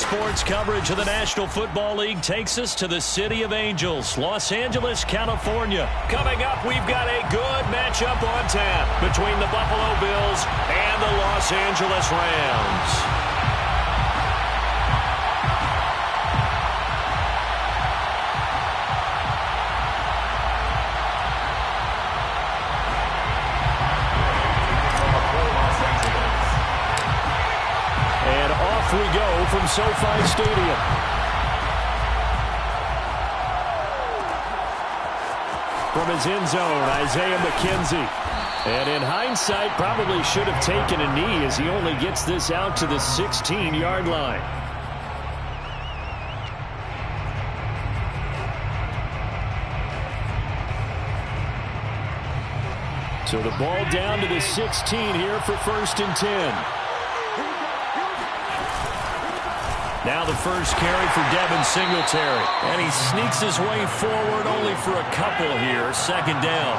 Sports coverage of the National Football League takes us to the City of Angels, Los Angeles, California. Coming up, we've got a good matchup on tap between the Buffalo Bills and the Los Angeles Rams. We go from SoFi Stadium. From his end zone, Isaiah McKenzie. And in hindsight, probably should have taken a knee as he only gets this out to the 16-yard line. So the ball down to the 16 here for 1st and 10. Now the first carry for Devin Singletary. And he sneaks his way forward only for a couple here. 2nd down.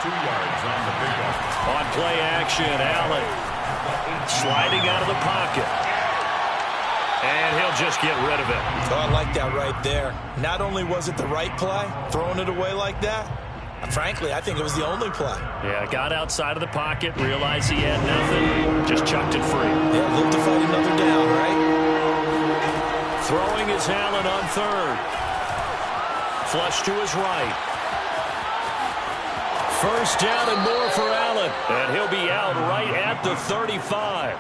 2 yards on the pickup. On play action, Allen sliding out of the pocket. And he'll just get rid of it. Oh, I like that right there. Not only was it the right play, throwing it away like that, frankly, I think it was the only play. Yeah, got outside of the pocket, realized he had nothing, just chucked it free. Yeah, look to fight another down, right? Throwing is Allen on 3rd. Flush to his right. 1st down and more for Allen. And he'll be out right at the 35.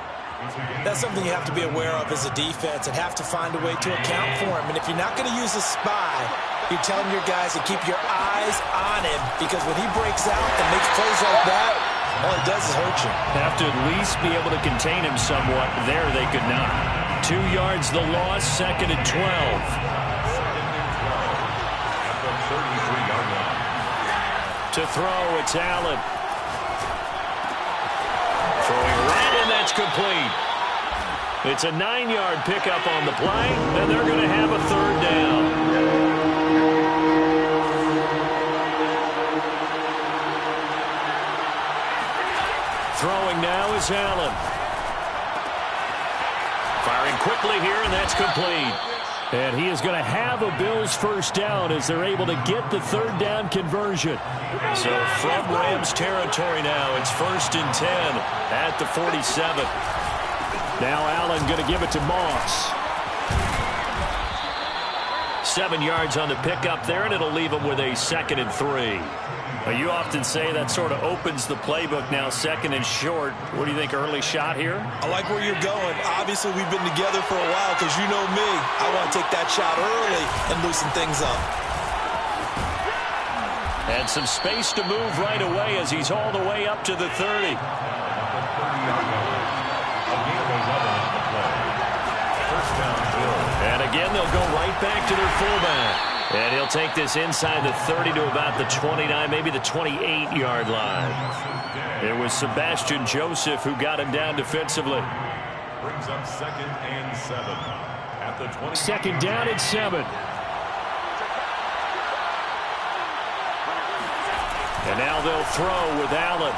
That's something you have to be aware of as a defense and have to find a way to account for him. And if you're not going to use a spy, you're telling your guys to keep your eyes on him, because when he breaks out and makes plays like that, all it does is hurt you. Have to at least be able to contain him somewhat. There they could not. 2 yards the loss, 2nd and 12. To throw, it's Allen. Throwing right, and that's complete. It's a 9-yard pickup on the play, and they're going to have a 3rd down. Throwing now is Allen. Firing quickly here, and that's complete. And he is going to have a Bills 1st down as they're able to get the 3rd down conversion. So from Rams territory now, it's 1st and 10 at the 47. Now Allen going to give it to Moss. 7 yards on the pickup there, and it'll leave him with a 2nd and 3. Well, you often say that sort of opens the playbook now, 2nd and short. What do you think, early shot here? I like where you're going. Obviously, we've been together for a while because you know me. I want to take that shot early and loosen things up. And some space to move right away as he's all the way up to the 30. And again, they'll go right back to their fullback. And he'll take this inside the 30 to about the 29, maybe the 28-yard line. It was Sebastian Joseph who got him down defensively. Brings up 2nd and 7 at the 20. 2nd down and 7. And now they'll throw with Allen.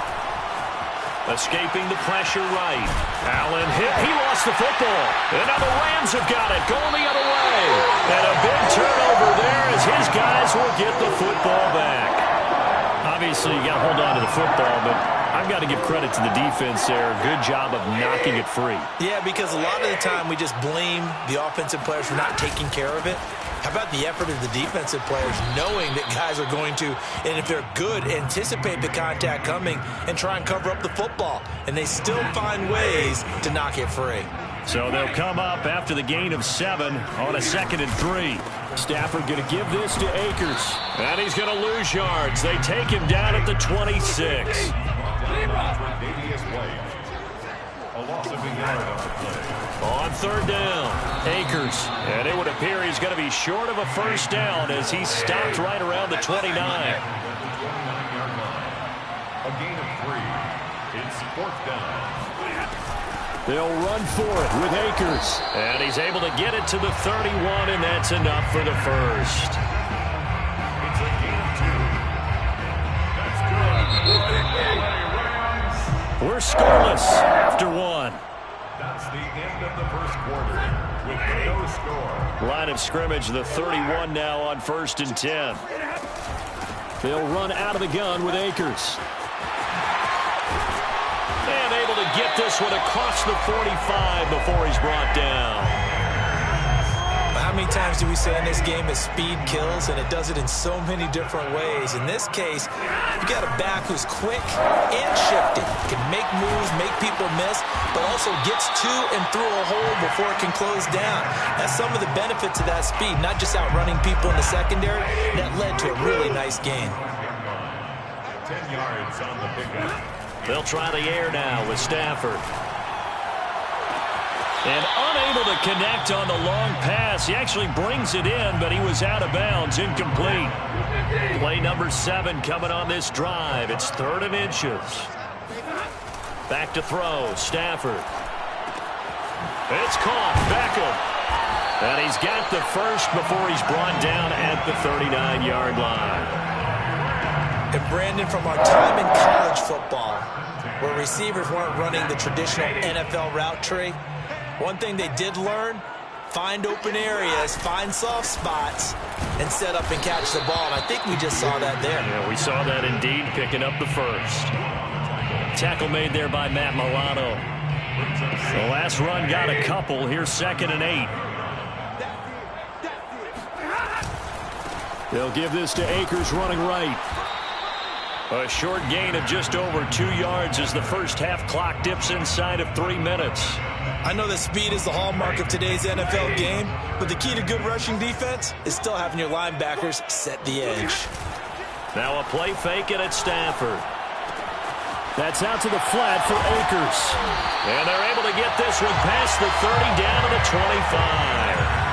Escaping the pressure right. Allen hit. He lost the football. And now the Rams have got it. Going the other way. And a big turnover there as his guys will get the football back. Obviously, you got to hold on to the football, but I've got to give credit to the defense there. Good job of knocking it free. Yeah, because a lot of the time we just blame the offensive players for not taking care of it. How about the effort of the defensive players knowing that guys are going to, and if they're good, anticipate the contact coming and try and cover up the football. And they still find ways to knock it free. So they'll come up after the gain of 7 on a 2nd and 3. Stafford going to give this to Akers. And he's going to lose yards. They take him down at the 26. On 3rd down, Akers. And it would appear he's going to be short of a 1st down as he stopped right around the 29. A gain of 3. It's 4th down. They'll run for it with Akers. And he's able to get it to the 31, and that's enough for the 1st. It's a gain of 2. That's good. We're scoreless after 1. That's the end of the first quarter with no score. Line of scrimmage, the 31 now on 1st and 10. They'll run out of the gun with Akers. And able to get this one across the 45 before he's brought down. How many times do we say in this game that speed kills, and it does it in so many different ways? In this case, you got a back who's quick and shifty, can make moves, make people miss, but also gets to and through a hole before it can close down. That's some of the benefits of that speed, not just outrunning people in the secondary. That led to a really nice gain. 10 yards on the pickup. They'll try the air now with Stafford. And unable to connect on the long pass. He actually brings it in, but he was out of bounds, incomplete. Play number 7 coming on this drive. It's 3rd and inches. Back to throw, Stafford. It's caught, Beckham. And he's got the first before he's brought down at the 39-yard line. And Brandon, from our time in college football, where receivers weren't running the traditional NFL route tree, one thing they did learn, find open areas, find soft spots, and set up and catch the ball. And I think we just saw that there. Yeah, we saw that indeed, picking up the first. Tackle made there by Matt Milano. The last run got a couple. Here's 2nd and 8. They'll give this to Akers running right. A short gain of just over 2 yards as the first half clock dips inside of 3 minutes. I know that speed is the hallmark of today's NFL game, but the key to good rushing defense is still having your linebackers set the edge. Now a play fake and it's Stafford. That's out to the flat for Akers. And they're able to get this one past the 30 down to the 25.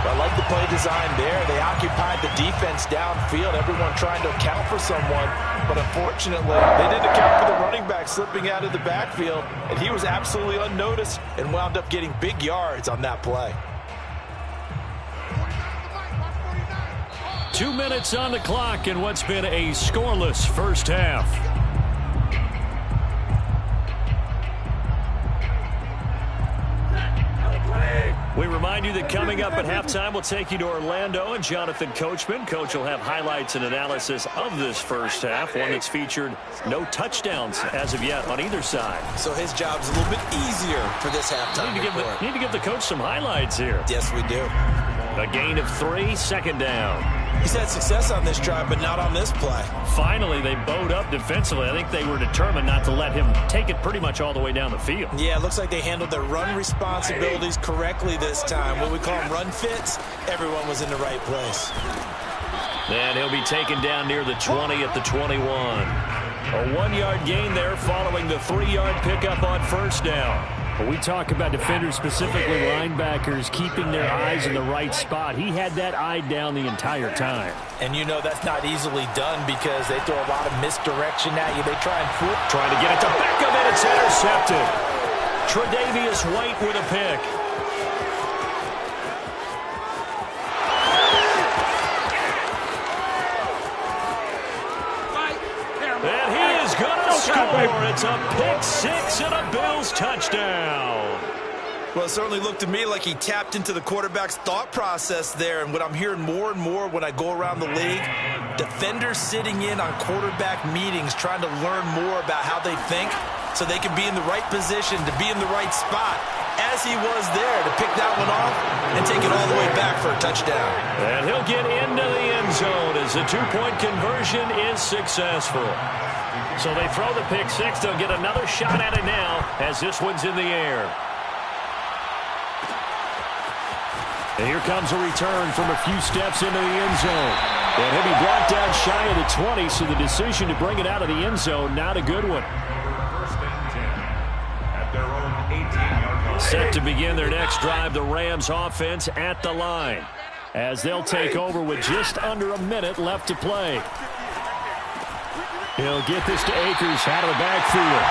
I like the play design there. They occupied the defense downfield, everyone trying to account for someone. But unfortunately, they didn't account for the running back slipping out of the backfield, and he was absolutely unnoticed and wound up getting big yards on that play. 2 minutes on the clock in what's been a scoreless first half. We remind you that coming up at halftime, we'll take you to Orlando and Jonathan Coachman. Coach will have highlights and analysis of this first half, one that's featured no touchdowns as of yet on either side. So his job's a little bit easier for this halftime. Need to give the coach some highlights here. Yes, we do. A gain of 3, 2nd down. He's had success on this drive, but not on this play. Finally, they bowed up defensively. I think they were determined not to let him take it pretty much all the way down the field. Yeah, it looks like they handled their run responsibilities correctly this time. What we call them run fits, everyone was in the right place. And he'll be taken down near the 20 at the 21. A 1-yard gain there following the 3-yard pickup on first down. When we talk about defenders, specifically linebackers, keeping their eyes in the right spot, he had that eye down the entire time. And you know that's not easily done because they throw a lot of misdirection at you. They try and fool. Trying to get it to Beckham, and it's intercepted. Tre'Davious White with a pick. And he is going to score. It's a pick 6 and a Bills touchdown. Well, it certainly looked to me like he tapped into the quarterback's thought process there. And what I'm hearing more and more when I go around the league, defenders sitting in on quarterback meetings trying to learn more about how they think so they can be in the right position to be in the right spot, as he was there to pick that one off and take it all the way back for a touchdown. And he'll get into the end zone as the two-point conversion is successful. So they throw the pick 6. They'll get another shot at it now as this one's in the air. And here comes a return from a few steps into the end zone. And he'll be brought down shy of the 20, so the decision to bring it out of the end zone, not a good one. First and 10 at their own 18-yard line. Set to begin their next drive, the Rams offense at the line, as they'll take over with just under a minute left to play. He'll get this to Akers out of the backfield.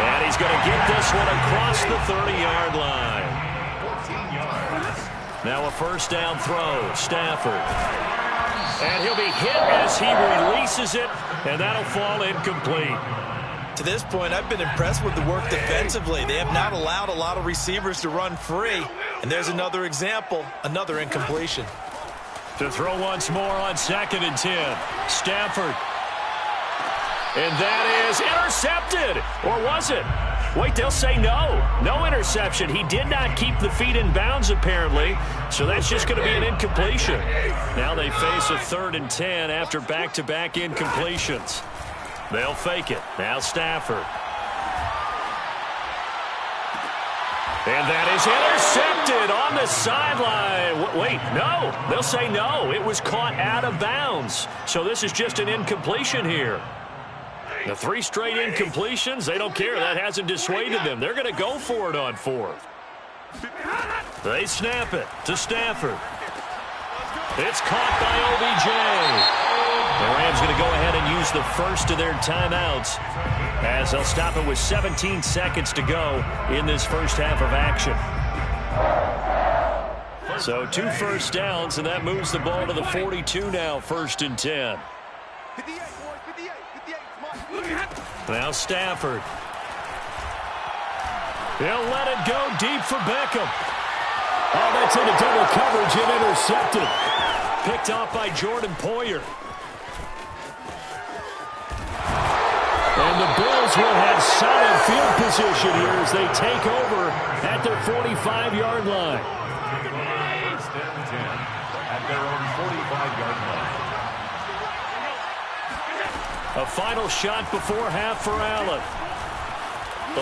And he's going to get this one across the 30-yard line. 14 yards. Now a first down throw, Stafford. And he'll be hit as he releases it, and that'll fall incomplete. To this point, I've been impressed with the work defensively. They have not allowed a lot of receivers to run free. And there's another example, another incompletion. To throw once more on 2nd and 10. Stafford. And that is intercepted. Or was it? Wait, they'll say no. No interception. He did not keep the feet in bounds, apparently. So that's just going to be an incompletion. Now they face a 3rd and 10 after back-to-back incompletions. They'll fake it. Now Stafford. And that is intercepted on the sideline. Wait, no. They'll say no. It was caught out of bounds. So this is just an incompletion here. The 3 straight incompletions, they don't care. That hasn't dissuaded them. They're going to go for it on 4th. They snap it to Stafford. It's caught by OBJ. The Rams going to go ahead and use the first of their timeouts as they'll stop it with 17 seconds to go in this first half of action. So 2 first downs, and that moves the ball to the 42 now, 1st and 10. Now Stafford. He'll let it go deep for Beckham. Oh, that's into double coverage and intercepted. Picked off by Jordan Poyer. And the Bills will have solid field position here as they take over at their 45-yard line. 1st and 10 at their own 45-yard line. A final shot before half for Allen.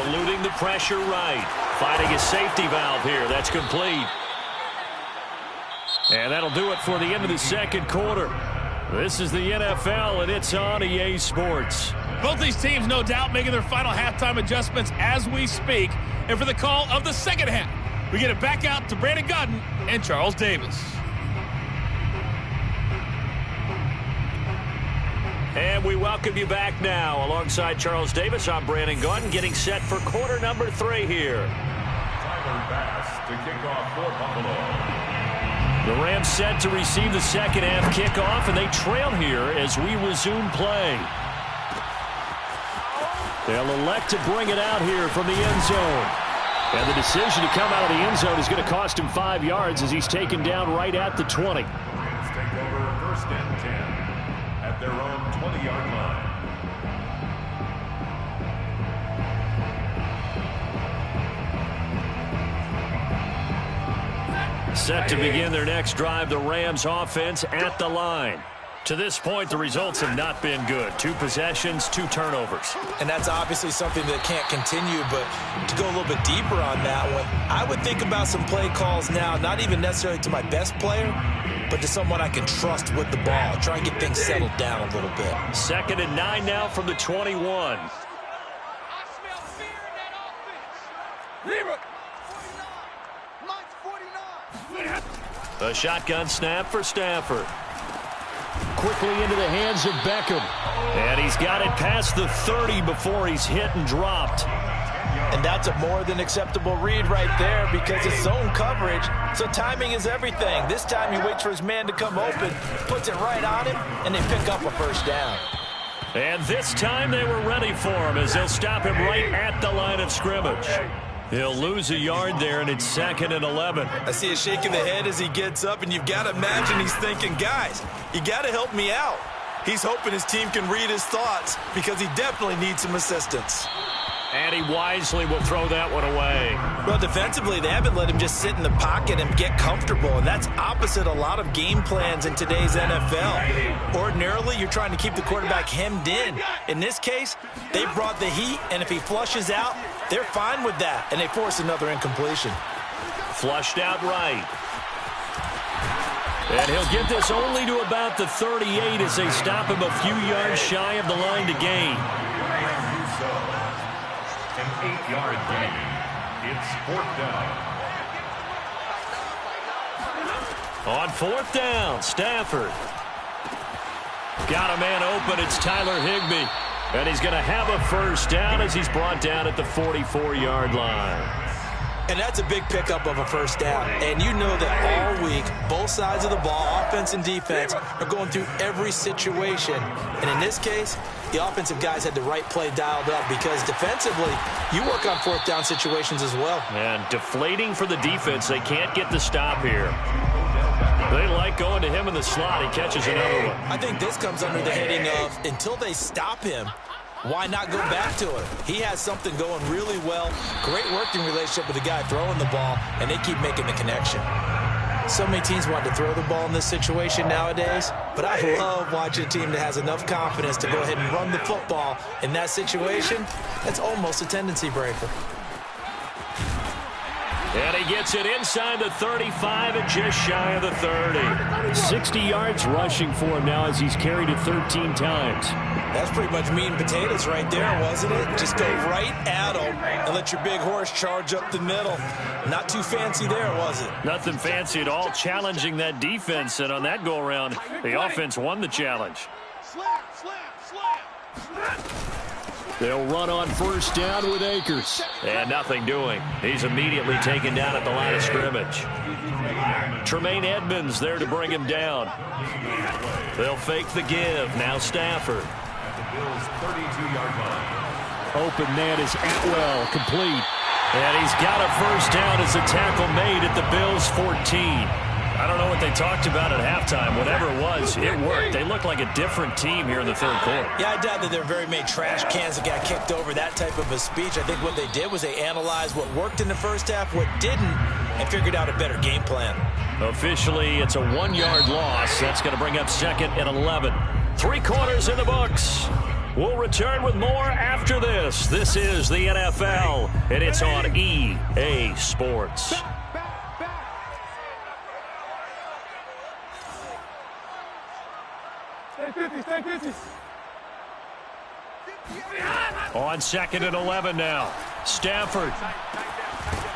Eluding the pressure right. Finding a safety valve here. That's complete. And that'll do it for the end of the 2nd quarter. This is the NFL, and it's on EA Sports. Both these teams, no doubt, making their final halftime adjustments as we speak. And for the call of the 2nd half, we get it back out to Brandon Gaudin and Charles Davis. And we welcome you back now. Alongside Charles Davis, I'm Brandon Gaudin, getting set for quarter number 3 here. Tyler Bass to kick off for Buffalo. The Rams set to receive the 2nd half kickoff, and they trail here as we resume play. They'll elect to bring it out here from the end zone. And the decision to come out of the end zone is going to cost him 5 yards as he's taken down right at the 20. Rams take over 1st and 10 at their own 20-yard line. Set to begin their next drive, the Rams offense at the line. To this point, the results have not been good. 2 possessions, 2 turnovers. And that's obviously something that can't continue, but to go a little bit deeper on that one, I would think about some play calls now, not even necessarily to my best player, but to someone I can trust with the ball. Try and get things settled down a little bit. 2nd and 9 now from the 21. A shotgun snap for Stafford. Quickly into the hands of Beckham. And he's got it past the 30 before he's hit and dropped. And that's a more than acceptable read right there because it's zone coverage, so timing is everything. This time he waits for his man to come open, puts it right on him, and they pick up a 1st down. And this time they were ready for him as they'll stop him right at the line of scrimmage. He'll lose a yard there, and it's 2nd and 11. I see a shake of the head as he gets up, and you've got to imagine he's thinking, guys, you got to help me out. He's hoping his team can read his thoughts because he definitely needs some assistance. And he wisely will throw that one away. Well, defensively, they haven't let him just sit in the pocket and get comfortable, and that's opposite a lot of game plans in today's NFL. Ordinarily, you're trying to keep the quarterback hemmed in. In this case, they brought the heat, and if he flushes out, they're fine with that, and they force another incompletion. Flushed out right. And he'll get this only to about the 38 as they stop him a few yards shy of the line to gain. An 8-yard gain. It's 4th down. On 4th down, Stafford. Got a man open. It's Tyler Higbee. And he's going to have a 1st down as he's brought down at the 44-yard line. And that's a big pickup of a first down. And you know that all week, both sides of the ball, offense and defense, are going through every situation. And in this case, the offensive guys had the right play dialed up because defensively, you work on fourth down situations as well. And deflating for the defense. They can't get the stop here. They like going to him in the slot. He catches another one. I think this comes under the heading of until they stop him, why not go back to it? He has something going really well. Great working relationship with the guy throwing the ball, and they keep making the connection. So many teams want to throw the ball in this situation nowadays, but I love watching a team that has enough confidence to go ahead and run the football in that situation. That's almost a tendency breaker. And he gets it inside the 35 and just shy of the 30. 60 yards rushing for him now as he's carried it 13 times. That's pretty much meat and potatoes right there, wasn't it? Just go right at him and let your big horse charge up the middle. Not too fancy there, was it? Nothing fancy at all, challenging that defense. And on that go-around, the offense won the challenge. They'll run on first down with Akers. And nothing doing. He's immediately taken down at the line of scrimmage. Tremaine Edmonds there to bring him down. They'll fake the give. Now Stafford. Bills' 32-yard line. Open man is Atwell, complete. And he's got a first down as a tackle made at the Bills' 14. I don't know what they talked about at halftime. Whatever it was, it worked. They look like a different team here in the third quarter. Yeah, I doubt that there are very many trash cans that got kicked over, that type of a speech. I think what they did was they analyzed what worked in the first half, what didn't, and figured out a better game plan. Officially, it's a 1-yard loss. That's going to bring up second and 11. 3 quarters in the books. We'll return with more after this. This is the NFL, and it's on EA Sports. On second and 11 now. Stafford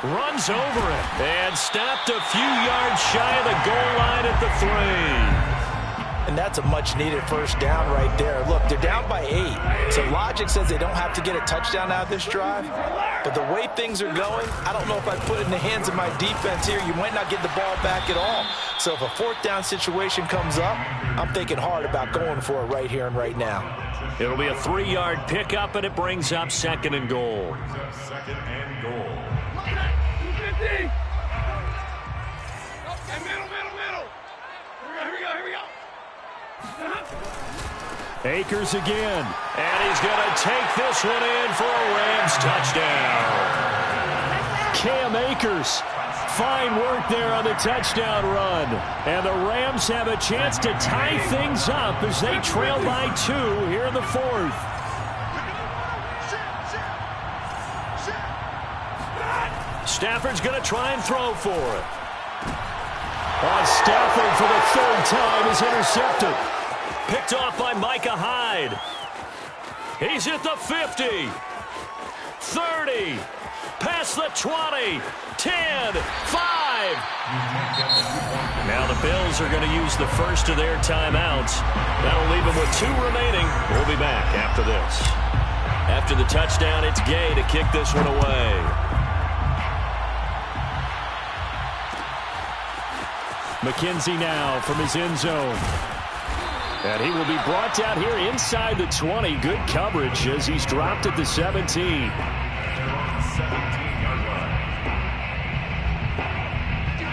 runs over it and stopped a few yards shy of the goal line at the 3. And that's a much-needed first down right there. Look, they're down by 8. So logic says they don't have to get a touchdown out of this drive. But the way things are going, I don't know if I'd put it in the hands of my defense here. You might not get the ball back at all. So if a fourth down situation comes up, I'm thinking hard about going for it right here and right now. It'll be a 3-yard pickup, and it brings up second and goal. Second and goal. Here we go. Akers again. And he's going to take this one in for a Rams touchdown. Cam Akers. Fine work there on the touchdown run. And the Rams have a chance to tie things up as they trail by 2 here in the 4th. Stafford's going to try and throw for it. Stafford for the 3rd time is intercepted. Picked off by Micah Hyde. He's at the 50. 30. Past the 20. 10. 5. Now the Bills are going to use the first of their timeouts. That'll leave them with 2 remaining. We'll be back after this. After the touchdown, it's Gay to kick this one away. McKenzie now from his end zone. And he will be brought down here inside the 20. Good coverage as he's dropped at the 17. 17-yard line.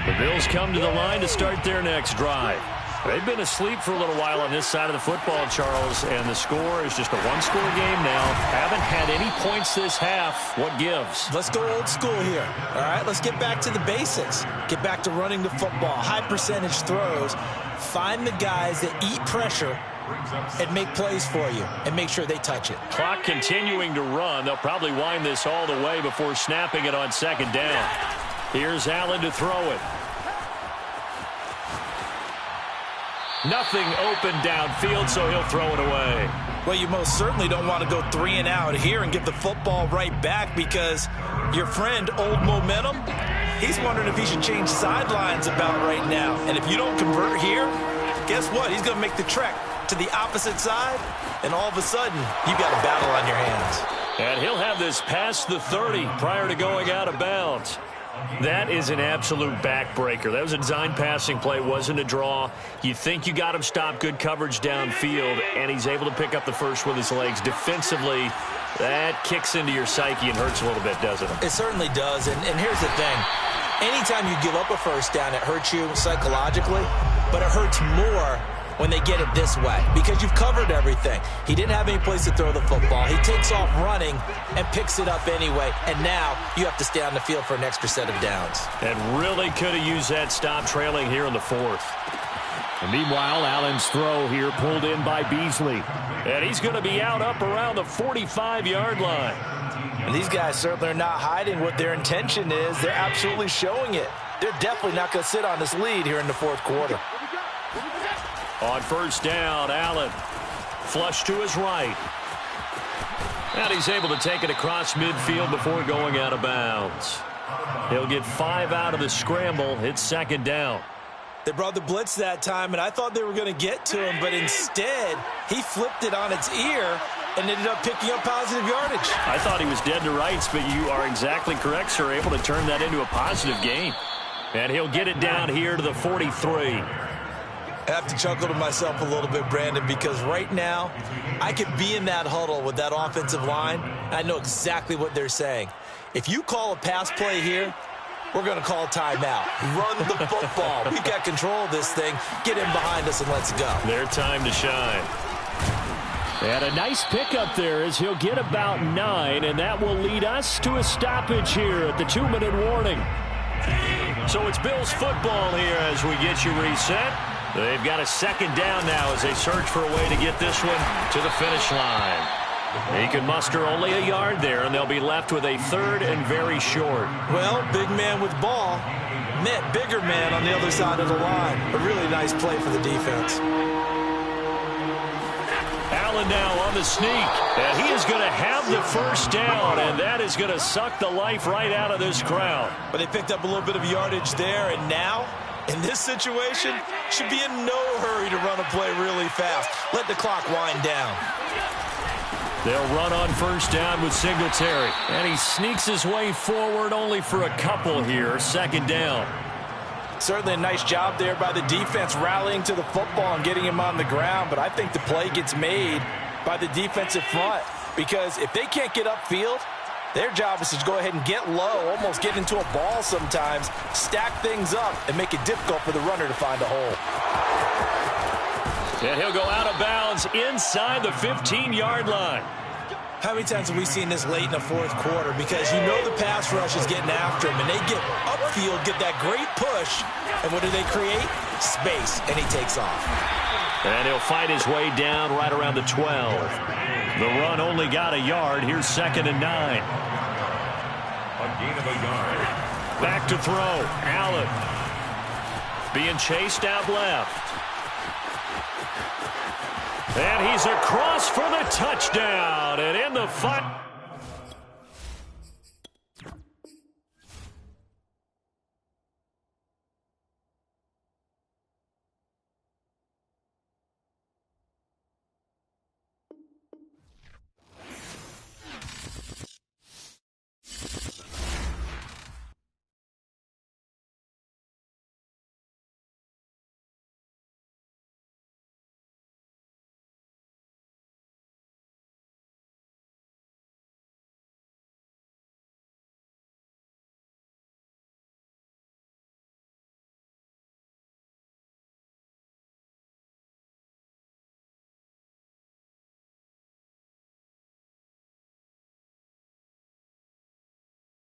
The Bills come to the line to start their next drive. They've been asleep for a little while on this side of the football, Charles, and the score is just a 1-score game now. Haven't had any points this half. What gives? Let's go old school here. All right, let's get back to the basics. Get back to running the football, high percentage throws. Find the guys that eat pressure and make plays for you and make sure they touch it. Clock continuing to run. They'll probably wind this all the way before snapping it on second down. Here's Allen to throw it. Nothing open downfield, so he'll throw it away. Well, you most certainly don't want to go 3 and out here and get the football right back because your friend, Old Momentum, he's wondering if he should change sidelines about right now. And if you don't convert here, guess what? He's going to make the trek to the opposite side, and all of a sudden, you've got a battle on your hands. And he'll have this past the 30 prior to going out of bounds. That is an absolute backbreaker. That was a design passing play. Wasn't a draw. You think you got him stopped, good coverage downfield, and he's able to pick up the first with his legs. Defensively, that kicks into your psyche and hurts a little bit, doesn't it? It certainly does, and here's the thing. Anytime you give up a first down, it hurts you psychologically, but it hurts more when they get it this way because you've covered everything. He didn't have any place to throw the football. He takes off running and picks it up anyway, and now you have to stay on the field for an extra set of downs. And really could have used that stop trailing here in the fourth. And meanwhile, Allen's throw here pulled in by Beasley. And he's going to be out up around the 45-yard line. And these guys certainly are not hiding what their intention is. They're absolutely showing it. They're definitely not going to sit on this lead here in the fourth quarter. On first down, Allen flush to his right. And he's able to take it across midfield before going out of bounds. He'll get 5 out of the scramble. It's second down. They brought the blitz that time, and I thought they were going to get to him, but instead he flipped it on its ear and ended up picking up positive yardage. I thought he was dead to rights, but you are exactly correct, sir. Able to turn that into a positive gain. And he'll get it down here to the 43. I have to chuckle to myself a little bit, Brandon, because right now I could be in that huddle with that offensive line, and I know exactly what they're saying. If you call a pass play here, we're going to call a timeout. Run the football. We've got control of this thing. Get in behind us and let's go. Their time to shine. And a nice pickup there as he'll get about 9, and that will lead us to a stoppage here at the 2-minute warning. So it's Bills football here as we get you reset. They've got a second down now as they search for a way to get this one to the finish line. He can muster only a yard there, and they'll be left with a third and very short. Well, big man with ball met bigger man on the other side of the line. A really nice play for the defense. Allen now on the sneak, and he is going to have the first down, and that is going to suck the life right out of this crowd. But they picked up a little bit of yardage there, and now, in this situation, should be in no hurry to run a play really fast. Let the clock wind down. They'll run on first down with Singletary, and he sneaks his way forward only for a couple here. Second down. Certainly a nice job there by the defense rallying to the football and getting him on the ground, but I think the play gets made by the defensive front because if they can't get upfield, their job is to go ahead and get low, almost get into a ball sometimes, stack things up, and make it difficult for the runner to find a hole. And he'll go out of bounds inside the 15-yard line. How many times have we seen this late in the fourth quarter? Because you know the pass rush is getting after him, and they get upfield, get that great push, and what do they create? Space, and he takes off. And he'll fight his way down right around the 12. The run only got a yard. Here's second and 9. A gain of a yard. Back to throw. Allen being chased out left. And he's across for the touchdown. And in the fight.